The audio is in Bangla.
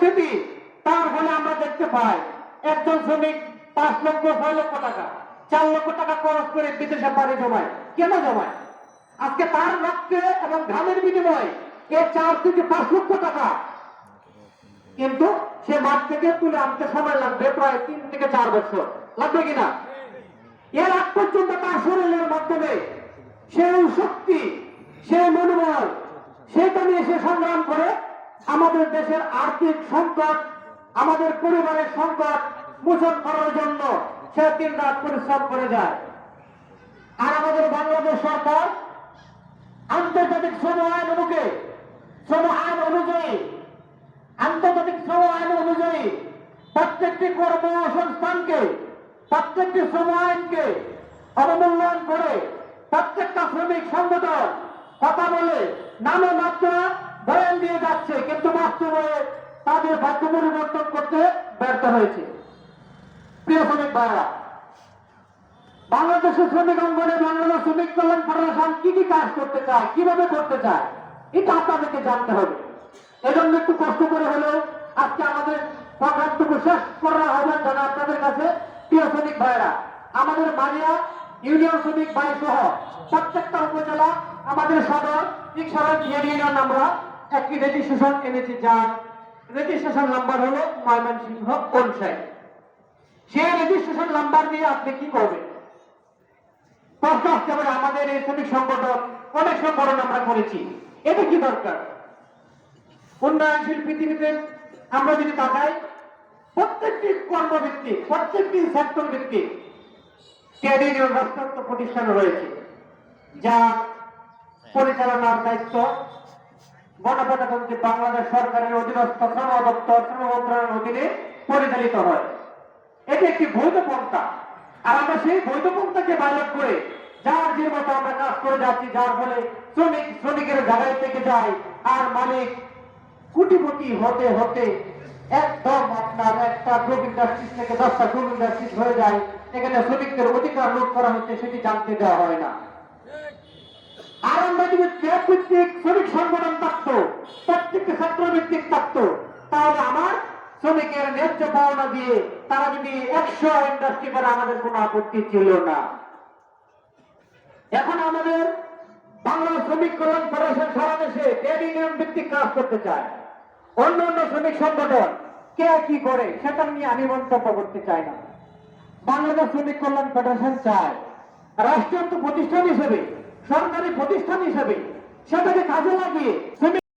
উপস্থিতি তার ফলে আমরা দেখতে পাই একজন শ্রমিক 5 লক্ষ 6 লক্ষ টাকা 4 লক্ষ টাকা খরচ করে বিদেশে পাড়ি জমায়। কেন জমায়? আজকে তার রক্তে এবং ঘামের বিনিময়ে এর 4 থেকে 5 লক্ষ টাকা, কিন্তু সে মাঠ থেকে তুলে আনতে সময় লাগবে প্রায় 3 থেকে 4 বছর লাগবে কিনা? এর আগ পর্যন্ত তার শরীরের মাধ্যমে সেই শক্তি, সেই মনোবল, সেটা নিয়ে সে সংগ্রাম করে আমাদের দেশের আর্থিক সংকট, আমাদের পরিবারের সংকট মোচন করার জন্য সে দিন রাত পরিশ্রম করে যায়। আর আমাদের বাংলাদেশ সরকার আন্তর্জাতিক শ্রম আইন আন্তর্জাতিক শ্রম আইন অনুযায়ী প্রত্যেকটি কর্মসংস্থানকে, প্রত্যেকটি শ্রম আইনকে অবমূল্যায়ন করে প্রত্যেকটা শ্রমিক সংগঠন কথা বলে নামে মাত্র বয়ান দিয়ে যাচ্ছে, কিন্তু বাস্তবে তাদের ভাগ্য পরিবর্তন করতে ব্যর্থ হয়েছে। প্রিয় শ্রমিক ভাইরা, বাংলাদেশের শ্রমিক অঙ্গনে বাংলাদেশ শ্রমিক কল্যাণ ফেডারেশন কি কি কাজ করতে চায়, কিভাবে করতে চায়, এটা আপনাদেরকে জানতে হবে। এজন্য একটু কষ্ট করে হলেও আজকে আমাদের প্রোগ্রামটুকু শেষ করার আহ্বান জানাই আপনাদের কাছে। প্রিয় শ্রমিক ভাইরা, আমাদের মারিয়া ইউনিয়ন শ্রমিক ভাই সহ প্রত্যেকটা উপজেলা আমাদের সদর ইকসারাত ইউনিয়ন আমরা একটি রেজিস্ট্রেশন এনেছি, যার রেজিস্ট্রেশন নাম্বার হলো ময়মনসিংহ 59। সেই রেজিস্ট্রেশন নাম্বার দিয়ে আপনি কি করবেন? প্রশ্ন আসতে পারে, আমাদের এই শ্রমিক সংগঠন, অনেক সংগঠন আমরা করেছি, এটা কি দরকার? উন্নয়নশীল পৃথিবীতে আমরা যদি তাকাই, প্রত্যেকটি কর্মভিত্তিক, প্রত্যেকটি সেক্টর ভিত্তিক ট্রেড ইউনিয়ন রাষ্ট্রায়ত্ত প্রতিষ্ঠান রয়েছে, যা পরিচালনার দায়িত্ব গণপ্রজাতন্ত্রী বাংলাদেশ সরকারের অধীনস্থ শ্রম দপ্তর, শ্রম মন্ত্রণালয়ের অধীনে পরিচালিত হয়। এটি একটি বৈধ পন্থা, আর আমরা সেই বৈধ পন্থাকে ভায়োলেট করে যার যে মতো আমরা কাজ করে যাচ্ছি, যার ফলে শ্রমিকের জায়গায় থেকে যায়, আর মালিক কোটিপতি হতে হতে একদম আপনার একটা গ্রুপ ইন্ডাস্ট্রিজ থেকে 10টা গ্রুপ ইন্ডাস্ট্রিজ হয়ে যায়। এখানে শ্রমিকদের অধিকার লুট করা হচ্ছে, সেটি জানতে দেওয়া হয় না। আর আমরা যদি ট্রেড ভিত্তিক শ্রমিক সংগঠন থাকতো, প্রত্যেকটি সেক্টর ভিত্তিক থাকতো, তাহলে আমার শ্রমিকের ন্যায্য পাওনা দিয়ে তারা যদি 100 ইন্ডাস্ট্রি করে আমাদের কোনো আপত্তি ছিল না। এখন আমাদের বাংলা শ্রমিক কল্যাণ ফেডারেশন সারা দেশে ট্রেড ইউনিয়ন ভিত্তিক কাজ করতে চায়। অন্য অন্য শ্রমিক সংগঠন কে কি করে সেটা নিয়ে আমি মন্তব্য করতে চাই না। বাংলাদেশ শ্রমিক কল্যাণ ফেডারেশন চায় রাষ্ট্রীয় প্রতিষ্ঠান হিসেবে, সরকারি প্রতিষ্ঠান হিসেবে সেটাকে কাজে লাগিয়ে শ্রমিক